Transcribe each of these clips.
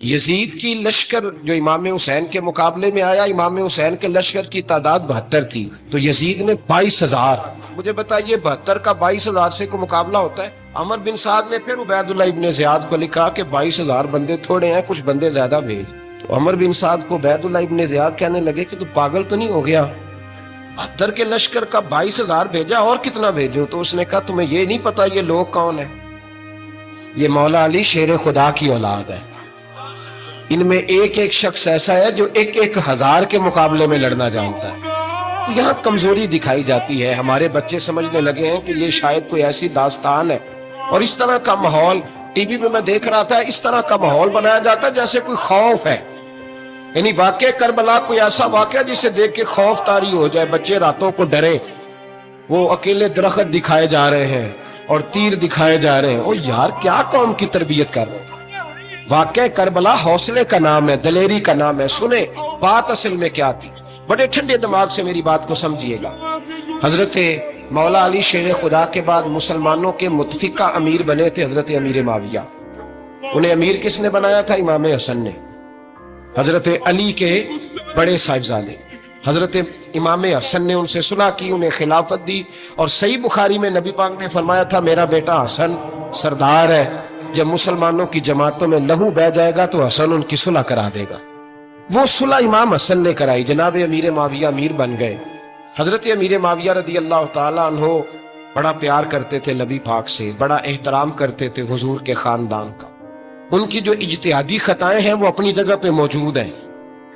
یزید کی لشکر جو امام حسین کے مقابلے میں آیا، امام حسین کے لشکر کی تعداد 72 تھی، تو یزید نے 22,000. مجھے بتائیے 72 کا 22,000 سے کوئی مقابلہ ہوتا ہے؟ عمر بن سعد نے پھر عبید اللہ ابن زیاد کو لکھا کہ 22,000 بندے تھوڑے ہیں، کچھ بندے زیادہ بھیج. تو عمر بن سعد کو عبید اللہ ابن زیاد کہنے لگے کہ تو پاگل تو نہیں ہو گیا، 72 کے لشکر کا 22,000 بھیجا، اور کتنا بھیجوں؟ تو اس نے کہا تمہیں یہ نہیں پتا یہ لوگ کون ہیں؟ یہ مولا علی شیر خدا کی اولاد ہے، ان میں ایک ایک شخص ایسا ہے جو 1,000 کے مقابلے میں لڑنا جانتا ہے. تو یہاں کمزوری دکھائی جاتی ہے. ہمارے بچے سمجھنے لگے ہیں کہ یہ شاید کوئی ایسی داستان ہے، اور اس طرح کا ماحول ٹی وی پہ میں دیکھ رہا تھا، اس طرح کا ماحول بنایا جاتا ہے جیسے کوئی خوف ہے. یعنی واقع کربلا کوئی ایسا واقعہ جسے دیکھ کے خوف طاری ہو جائے، بچے راتوں کو ڈرے. وہ اکیلے درخت دکھائے جا رہے ہیں اور تیر دکھائے جا رہے ہیں. او یار، کیا قوم کی تربیت کر رہے ہیں؟ واقع کربلا حوصلے کا نام ہے، دلیری کا نام ہے. سنیں بات اصل میں کیا تھی، بڑے ٹھنڈے دماغ سے میری بات کو سمجھیے گا. حضرت مولا علی شیر خدا کے بعد مسلمانوں کے متفقہ امیر بنے تھے حضرت امیر معاویہ. انہیں امیر کس نے بنایا تھا؟ امام حسن نے. حضرت علی کے بڑے صاحبزادے حضرت امام حسن نے ان سے صلح کی، انہیں خلافت دی. اور صحیح بخاری میں نبی پاک نے فرمایا تھا میرا بیٹا حسن سردار ہے، جب مسلمانوں کی جماعتوں میں لہو بہ جائے گا تو حسن ان کی صلح کرا دے گا. وہ صلح امام حسن نے کرائی، جناب امیر معاویہ امیر بن گئے. حضرت امیر معاویہ رضی اللہ تعالی عنہ بڑا پیار کرتے تھے نبی پاک سے، بڑا احترام کرتے تھے حضور کے خاندان کا. ان کی جو اجتہادی خطائیں ہیں وہ اپنی جگہ پہ موجود ہیں.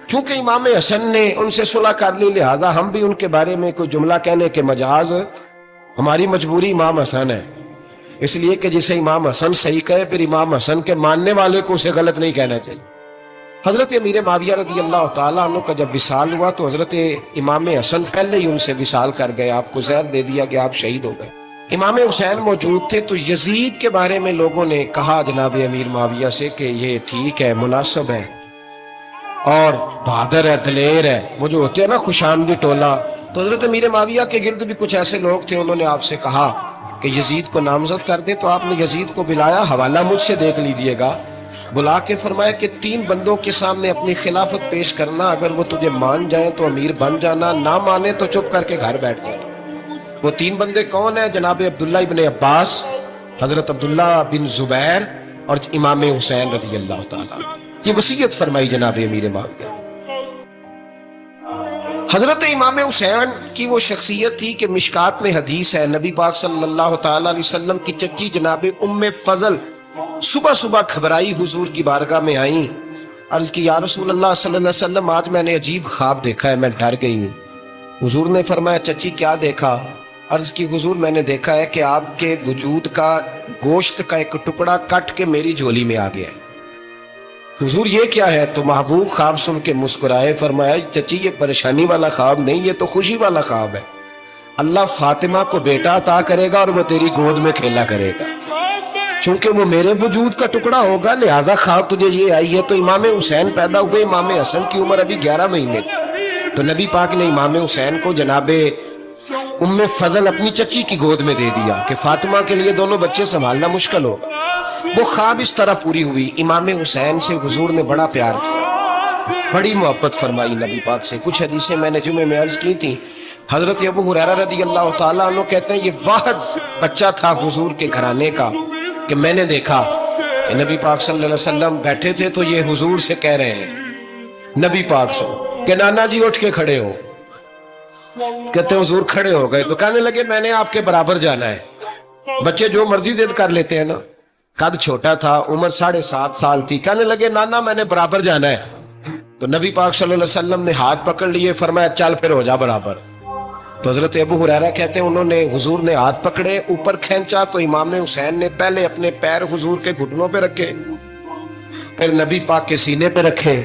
چونکہ امام حسن نے ان سے صلح کر لی، لہذا ہم بھی ان کے بارے میں کوئی جملہ کہنے کے مجاز، ہماری مجبوری امام حسن ہے. اس لیے کہ جسے امام حسن صحیح کہے پھر امام حسن کے ماننے والے کو اسے غلط نہیں کہنا چاہیے. حضرت امیر معاویہ رضی اللہ تعالیٰ عنہ کا جب وصال ہوا تو حضرت امام حسن پہلے ہی ان سے وصال کر گئے، آپ کو زہر دے دیا کہ آپ شہید ہو گئے. امام حسین موجود تھے. تو یزید کے بارے میں لوگوں نے کہا جناب امیر معاویہ سے کہ یہ ٹھیک ہے، مناسب ہے اور بہادر ہے، دلیر ہے، وہ جو ہوتے ہیں نا خوش آمدی ٹولہ. تو حضرت امیر معاویہ کے گرد بھی کچھ ایسے لوگ تھے، انہوں نے آپ سے کہا کہ یزید کو نامزد کر دے. تو آپ نے یزید کو بلایا، حوالہ مجھ سے دیکھ لیجئے گا. بلا کے فرمایا کہ 3 بندوں کے سامنے اپنی خلافت پیش کرنا، اگر وہ تجھے مان جائیں تو امیر بن جانا، نہ مانے تو چپ کر کے گھر بیٹھ جانا. وہ 3 بندے کون ہیں؟ جناب عبداللہ ابن عباس، حضرت عبداللہ بن زبیر اور امام حسین رضی اللہ تعالیٰ. یہ وصیت فرمائی جناب امیر معاویہ. حضرت امام حسین کی وہ شخصیت تھی کہ مشکات میں حدیث ہے، نبی پاک صلی اللہ تعالی علیہ وسلم کی چچی جناب ام فضل صبح صبح گھبرائی حضور کی بارگاہ میں آئیں، عرض کی یا رسول اللہ صلی اللہ علیہ وسلم آج میں نے عجیب خواب دیکھا ہے، میں ڈر گئی ہوں. حضور نے فرمایا چچی کیا دیکھا؟ عرض کی حضور میں نے دیکھا ہے کہ آپ کے وجود کا گوشت کا ایک ٹکڑا کٹ کے میری جھولی میں آ گیا ہے. حضور یہ کیا ہے؟ تو محبوب خواب سن کے مسکرائے، فرمایا چچی یہ پریشانی والا خواب نہیں، یہ تو خوشی والا خواب ہے. اللہ فاطمہ کو بیٹا عطا کرے گا اور وہ تیری گود میں کھیلا کرے گا. چونکہ وہ میرے وجود کا ٹکڑا ہوگا لہذا خواب تجھے یہ آئی ہے. تو امام حسین پیدا ہوئے، امام حسن کی عمر ابھی 11 مہینے تھی. تو نبی پاک نے امام حسین کو جناب ام فضل اپنی چچی کی گود میں دے دیا کہ فاطمہ کے لیے دونوں بچے سنبھالنا مشکل ہوگا. وہ خواب اس طرح پوری ہوئی. امام حسین سے حضور نے بڑا پیار کیا، بڑی محبت فرمائی نبی پاک سے. کچھ حدیثیں میں نے جمعے میں عرض کی تھی. حضرت ابو ہریرہ رضی اللہ تعالیٰ عنہ کہتے ہیں یہ واحد بچہ تھا حضور کے گھرانے کا کہ میں نے دیکھا کہ نبی پاک صلی اللہ علیہ وسلم بیٹھے تھے تو یہ حضور سے کہہ رہے ہیں نبی پاک سے کہ نانا جی اٹھ کے کھڑے ہو. کہتے ہیں حضور کھڑے ہو گئے تو کہنے لگے میں نے آپ کے برابر جانا ہے. بچے جو مرضی ضد کر لیتے ہیں نا. قد چھوٹا تھا، عمر 7.5 سال تھی. کہنے لگے نانا میں نے برابر جانا ہے. تو نبی پاک صلی اللہ علیہ وسلم نے ہاتھ پکڑ لیے، فرمایا چل پھر ہو جا برابر. تو حضرت ابو ہریرہ کہتے ہیں انہوں نے حضور نے ہاتھ پکڑے، اوپر کھینچا تو امام حسین نے پہلے اپنے پیر حضور کے گھٹنوں پہ رکھے، پھر نبی پاک کے سینے پہ رکھے،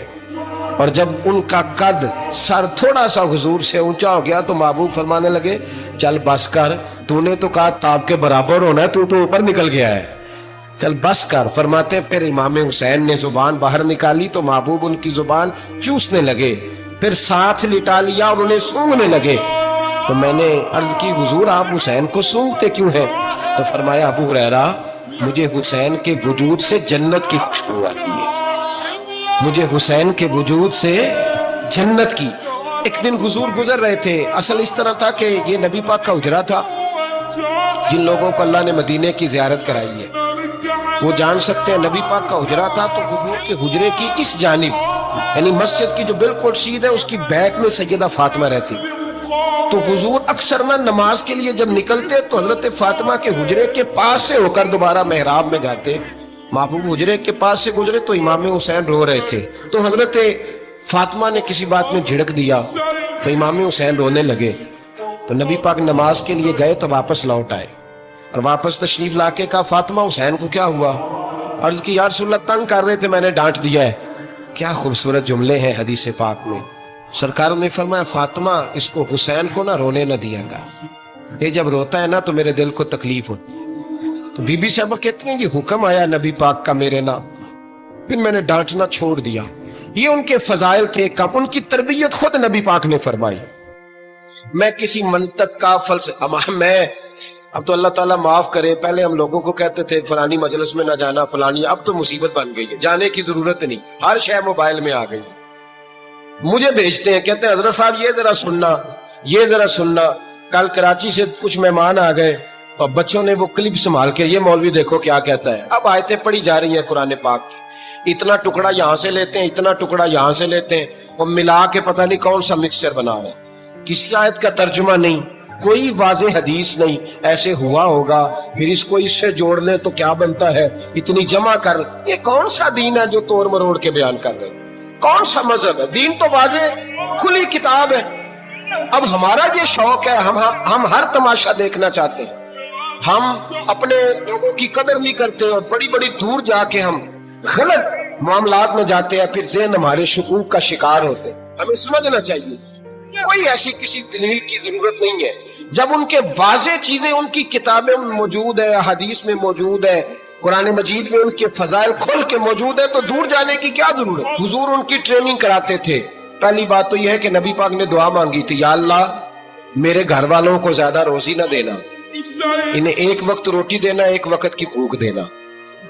اور جب ان کا قد سر تھوڑا سا حضور سے اونچا ہو گیا تو محبوب فرمانے لگے چل بس کر، تو نے تو کہا تاب کے برابر ہونا ہے، تو اوپر نکل گیا ہے، چل بس کر. فرماتے پھر امام حسین نے زبان باہر نکالی تو محبوب ان کی زبان چوسنے لگے، پھر ساتھ لٹا لیا اور انہیں سونگنے لگے. تو میں نے عرض کی حضور آپ حسین کو سونگتے کیوں ہیں؟ تو فرمایا ابو ہریرہ مجھے حسین کے وجود سے جنت کی خوشبو آتی ہے. مجھے حسین کے وجود سے جنت کی. ایک دن حضور گزر رہے تھے. اصل اس طرح تھا کہ یہ نبی پاک کا حجرہ تھا. جن لوگوں کو اللہ نے مدینے کی زیارت کرائی ہے وہ جان سکتے ہیں نبی پاک کا حجرہ تھا. تو حضور کے حجرے کی اس جانب یعنی مسجد کی جو بالکل سیدھ ہے اس کی بیک میں سیدہ فاطمہ رہتی. تو حضور اکثر نہ نماز کے لیے جب نکلتے تو حضرت فاطمہ کے حجرے کے پاس سے ہو کر دوبارہ محراب میں جاتے. محبوب حجرے کے پاس سے گزرے تو امام حسین رو رہے تھے. تو حضرت فاطمہ نے کسی بات میں جھڑک دیا تو امام حسین رونے لگے. تو نبی پاک نماز کے لیے گئے تو واپس لوٹ آئے اور واپس تشریف لا کے کہا فاطمہ حسین کو کیا ہوا؟ عرض کی یا رسول اللہ تنگ کر رہے تھے میں نے ڈانٹ دیا ہے. کیا خوبصورت جملے ہیں حدیث پاک میں. سرکار نے فرمایا فاطمہ اس کو حسین کو نہ رونے نہ دیا گا. یہ جب روتا ہے نا تو میرے دل کو تکلیف ہوتی ہے. تو بی بی صاحبہ کہتی ہیں یہ حکم آیا نبی پاک کا میرے نا پھر میں نے ڈانٹنا چھوڑ دیا. یہ ان کے فضائل تھے کم. ان کی تربیت خود نبی پاک نے فرمائی. میں کسی منطق کا فلسفہ میں اب تو اللہ تعالیٰ معاف کرے. پہلے ہم لوگوں کو کہتے تھے فلانی مجلس میں نہ جانا فلانی. اب تو مصیبت بن گئی ہے جانے کی ضرورت نہیں. ہر شے موبائل میں آ گئی. مجھے بھیجتے ہیں کہتے ہیں حضرت صاحب یہ ذرا سننا یہ ذرا سننا. کل کراچی سے کچھ مہمان آ گئے اور بچوں نے وہ کلپ سنبھال کے یہ مولوی دیکھو کیا کہتا ہے. اب آیتیں پڑھی جا رہی ہیں قرآن پاک کی. اتنا ٹکڑا یہاں سے لیتے ہیں اتنا ٹکڑا یہاں سے لیتے ہیں اور ملا کے پتہ نہیں کون سا مکسچر بنا رہے ہیں. کسی آیت کا ترجمہ نہیں کوئی واضح حدیث نہیں. ایسے ہوا ہوگا پھر اس کو اس سے جوڑ لیں تو کیا بنتا ہے اتنی جمع کر. یہ کون سا دین ہے جو توڑ مروڑ کے بیان کر رہے ہیں؟ کون سا مذہب ہے؟ دین تو واضح کھلی کتاب ہے. اب ہمارا یہ شوق ہے ہم ہر تماشا دیکھنا چاہتے ہیں. ہم اپنے لوگوں کی قدر نہیں کرتے اور بڑی بڑی دور جا کے ہم غلط معاملات میں جاتے ہیں. پھر ذہن ہمارے شکوک کا شکار ہوتے ہیں. ہمیں سمجھنا چاہیے کوئی ایسی کسی دلیل کی ضرورت نہیں ہے. جب ان کے واضح چیزیں ان کی کتابیں موجود ہے حدیث میں موجود ہے قرآن مجید میں ان کے فضائل کھل کے موجود ہے تو دور جانے کی کیا ضرورت. حضور ان کی ٹریننگ کراتے تھے. پہلی بات تو یہ ہے کہ نبی پاک نے دعا مانگی تھی یا اللہ میرے گھر والوں کو زیادہ روزی نہ دینا. انہیں ایک وقت روٹی دینا ایک وقت کی بھوک دینا.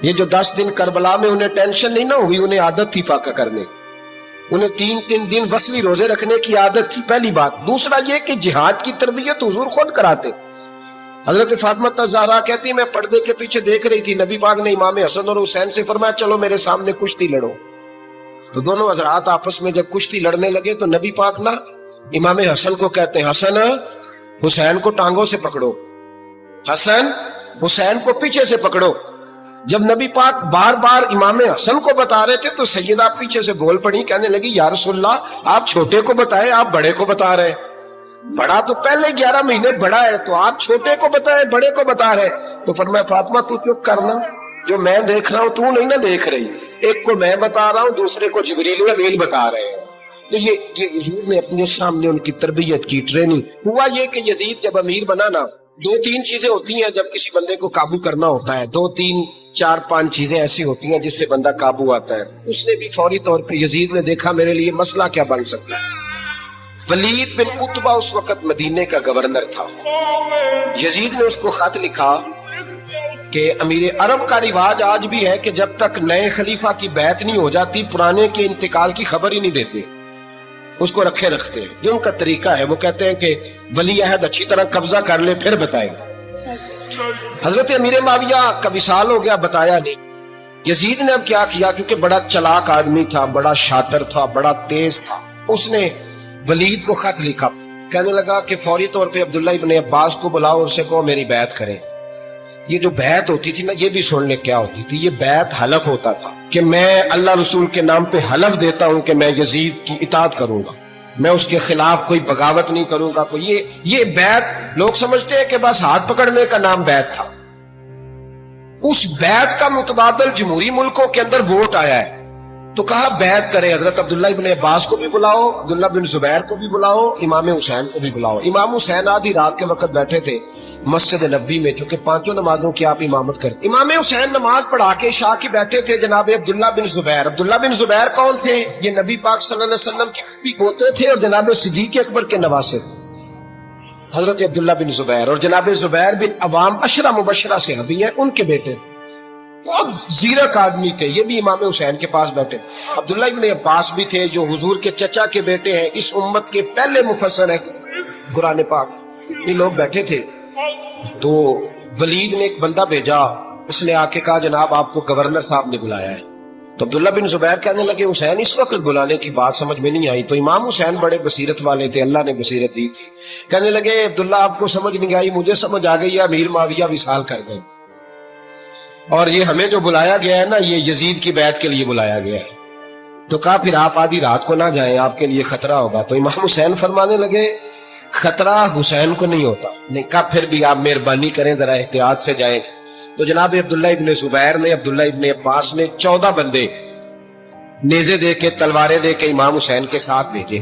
یہ جو 10 دن کربلا میں انہیں ٹینشن نہیں نہ ہوئی انہیں عادت تھی فاقہ کرنے. انہیں 3 دن وصلی روزے رکھنے کی عادت تھی. پہلی بات. دوسرا یہ کہ جہاد کی تربیت حضور خود کراتے. حضرت فاطمہ زہرا کہتی میں پردے کے پیچھے دیکھ رہی تھی نبی پاک نے امام حسن اور حسین سے فرمایا چلو میرے سامنے کشتی لڑو. تو دونوں حضرات آپس میں جب کشتی لڑنے لگے تو نبی پاک نا امام حسن کو کہتے ہیں حسن حسین کو ٹانگوں سے پکڑو حسن حسین کو پیچھے سے پکڑو. جب نبی پاک بار بار امام حسن کو بتا رہے تھے تو سیدہ پیچھے سے بول پڑی کہنے لگی یا رسول اللہ آپ چھوٹے کو بتائے آپ بڑے کو بتا رہے. بڑا تو پہلے 11 مہینے بڑا ہے تو آپ چھوٹے کو بتائے بڑے کو بتا رہے. تو فرمایا فاطمہ تو چپ کرنا جو میں دیکھ رہا ہوں تو نہیں نہ دیکھ رہی. ایک کو میں بتا رہا ہوں دوسرے کو جبریل و امیل بتا رہے ہیں. تو یہ حضور نے اپنے سامنے ان کی تربیت کی ٹریننگ. ہوا یہ کہ یزید جب امیر بنا نا 2-3 چیزیں ہوتی ہیں جب کسی بندے کو قابو کرنا ہوتا ہے. 2-3-4-5 چیزیں ایسی ہوتی ہیں جس سے بندہ قابو آتا ہے. اس نے بھی فوری طور پہ یزید نے دیکھا میرے لیے مسئلہ کیا بن سکتا ہے. ولید بن عتبہ اس وقت مدینے کا گورنر تھا. یزید نے اس کو خط لکھا کہ امیر عرب کا رواج آج بھی ہے کہ جب تک نئے خلیفہ کی بیعت نہیں ہو جاتی پرانے کے انتقال کی خبر ہی نہیں دیتے اس کو رکھے رکھتے ہیں. یہ ان کا طریقہ ہے. وہ کہتے ہیں کہ ولی عہد اچھی طرح قبضہ کر لے پھر بتائے گا. حضرت امیر معاویہ کا وصال ہو گیا بتایا نہیں. یزید نے اب کیا کیا کیونکہ بڑا چلاک آدمی تھا بڑا شاطر تھا بڑا تیز تھا. اس نے ولید کو خط لکھا کہنے لگا کہ فوری طور پہ عبداللہ ابن عباس کو بلاؤ اور سے کہو میری بیعت کریں. یہ جو بیعت ہوتی تھی نا یہ بھی سننے کیا ہوتی تھی. یہ بیعت حلف ہوتا تھا کہ میں اللہ رسول کے نام پہ حلف دیتا ہوں کہ میں یزید کی اطاعت کروں گا میں اس کے خلاف کوئی بغاوت نہیں کروں گا. کوئی یہ بیعت لوگ سمجھتے ہیں کہ بس ہاتھ پکڑنے کا نام بیعت تھا. اس بیعت کا متبادل جمہوری ملکوں کے اندر ووٹ آیا ہے تو کہا بیعت کرے. حضرت عبداللہ ابن عباس کو بھی بلاؤ عبداللہ بن زبیر کو بھی بلاؤ امام حسین کو بھی بلاؤ. امام حسین آدھی رات کے وقت بیٹھے تھے مسجد نبوی میں چونکہ 5 نمازوں کی آپ امامت کرتے. امام حسین نماز پڑھا کے عشاء کی بیٹھے تھے. جناب عبداللہ بن زبیر. عبداللہ بن زبیر کون تھے؟ یہ نبی پاک صلی اللہ علیہ وسلم کے پوتے تھے اور جناب صدیق اکبر کے نواسے حضرت عبداللہ بن زبیر. اور جناب زبیر بن عوام 10 مبشرہ صحابی ہیں ان کے بیٹے. بہت زیرک آدمی تھے، یہ بھی امام حسین کے پاس بیٹھے۔ عبداللہ ابن عباس بھی تھے جو حضور کے چچا کے بیٹے ہیں، اس امت کے پہلے مفسر ہیں قرآن پاک، یہ لوگ بیٹھے تھے۔ تو ولید نے ایک بندہ بھیجا، اس نے آ کے کہا جناب آپ کو گورنر صاحب نے بلایا ہے۔ تو عبداللہ بن زبیر کہنے لگے حسین اس وقت بلانے کی بات سمجھ میں نہیں آئی۔ تو امام حسین بڑے بصیرت والے تھے، اللہ نے بصیرت دی تھی، کہنے لگے عبداللہ آپ کو سمجھ نہیں آئی، مجھے سمجھ آ گئی ہے، امیر معاویہ وصال کر گئے، اور یہ ہمیں جو بلایا گیا ہے نا یہ یزید کی بیعت کے لیے بلایا گیا ہے۔ تو کہا پھر آپ آدھی رات کو نہ جائیں، آپ کے لیے خطرہ ہوگا۔ تو امام حسین فرمانے لگے خطرہ حسین کو نہیں ہوتا، نہیں کہا پھر بھی آپ مہربانی کریں ذرا احتیاط سے جائیں۔ تو جناب عبداللہ ابن زبیر نے، عبداللہ ابن عباس نے 14 بندے نیزے دے کے، تلواریں دے کے امام حسین کے ساتھ بھیجے،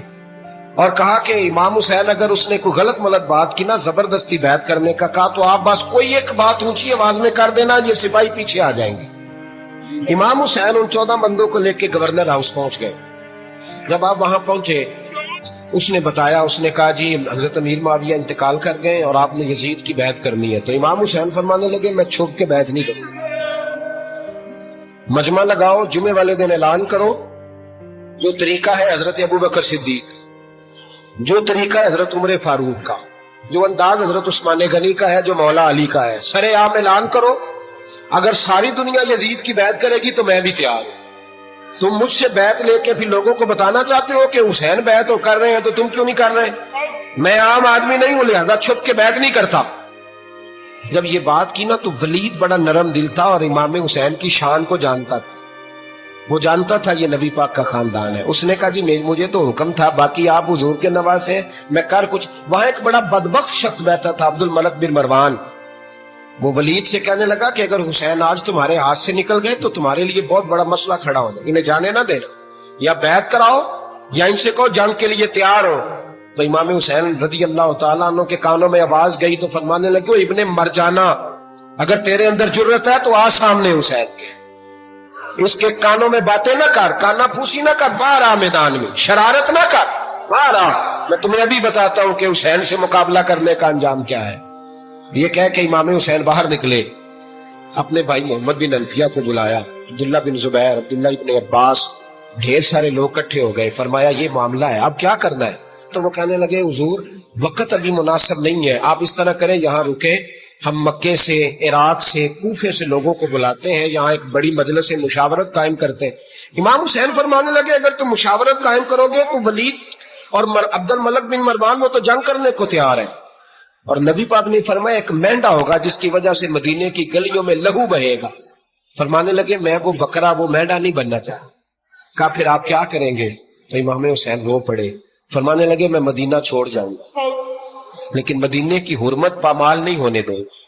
اور کہا کہ امام حسین اگر اس نے کوئی غلط ملت بات کی نا، زبردستی بیعت کرنے کا کہا، تو آپ بس کوئی ایک بات اونچی آواز میں کر دینا، یہ سپاہی پیچھے آ جائیں گے۔ امام حسین ان 14 بندوں کو لے کے گورنر ہاؤس پہنچ گئے۔ جب آپ وہاں پہنچے اس نے بتایا، اس نے کہا جی حضرت امیر معاویہ انتقال کر گئے اور آپ نے یزید کی بیعت کرنی ہے۔ تو امام حسین فرمانے لگے میں چھپ کے بیعت نہیں کروں، مجمع لگاؤ، جمعے والے دن اعلان کرو، جو طریقہ ہے حضرت ابو بکر صدیق، جو طریقہ ہے حضرت عمر فاروق کا، جو انداز حضرت عثمان غنی کا ہے، جو مولا علی کا ہے، سر عام اعلان کرو، اگر ساری دنیا یزید کی بیعت کرے گی تو میں بھی تیار ہوں۔ تم مجھ سے بیعت لے کے پھر لوگوں کو بتانا چاہتے ہو کہ حسین بیعت کر رہے ہیں تو تم کیوں نہیں کر رہے؟ میں عام آدمی نہیں ہوں، لہذا چھپ کے بیعت نہیں کرتا۔ جب یہ بات کی نا تو ولید بڑا نرم دل تھا اور امام حسین کی شان کو جانتا تھا، وہ جانتا تھا یہ نبی پاک کا خاندان ہے۔ اس نے کہا جی مجھے تو حکم تھا، باقی آپ حضور کے نواز ہیں، میں کر کچھ۔ وہاں ایک بڑا بدبخت شخص بیٹھا تھا، عبد الملک بن مروان، وہ ولید سے کہنے لگا کہ اگر حسین آج تمہارے ہاتھ سے نکل گئے تو تمہارے لیے بہت بڑا مسئلہ کھڑا ہو جائے، انہیں جانے نہ دینا، یا بیعت کراؤ یا ان سے کہو جنگ کے لیے تیار ہو۔ تو امام حسین رضی اللہ تعالیٰ عنہ کے کانوں میں آواز گئی تو فرمانے لگے ابن مرجانہ، اگر تیرے اندر جرت ہے تو آ سامنے حسین کے، اس کے کانوں میں باتیں نہ کر، کانا پھوسی نہ کر، باہر آ میدان میں، شرارت نہ کر، باہر آ، میں تمہیں ابھی بتاتا ہوں کہ حسین سے مقابلہ کرنے کا انجام کیا ہے۔ یہ کہہ کہ امام حسین باہر نکلے، اپنے بھائی محمد بن انفیہ کو بلایا، عبداللہ بن زبیر، عبداللہ ابن عباس، ڈھیر سارے لوگ اکٹھے ہو گئے۔ فرمایا یہ معاملہ ہے، اب کیا کرنا ہے؟ تو وہ کہنے لگے حضور وقت ابھی مناسب نہیں ہے، آپ اس طرح کریں یہاں رکے، ہم مکے سے، عراق سے، کوفے سے لوگوں کو بلاتے ہیں، یہاں ایک بڑی مجلس مشاورت قائم کرتے ہیں۔ امام حسین فرمانے لگے اگر تم مشاورت قائم کرو گے تو ولید اور عبد الملک بن مروان وہ تو جنگ کرنے کو تیار ہیں، اور نبی پاک نے فرمایا ایک مینڈا ہوگا جس کی وجہ سے مدینے کی گلیوں میں لہو بہے گا۔ فرمانے لگے میں وہ بکرا، وہ مینڈا نہیں بننا چاہتا۔ کہا پھر آپ کیا کریں گے؟ تو امام حسین رو پڑے، فرمانے لگے میں مدینہ چھوڑ جاؤں گا لیکن مدینے کی حرمت پامال نہیں ہونے دوں گا۔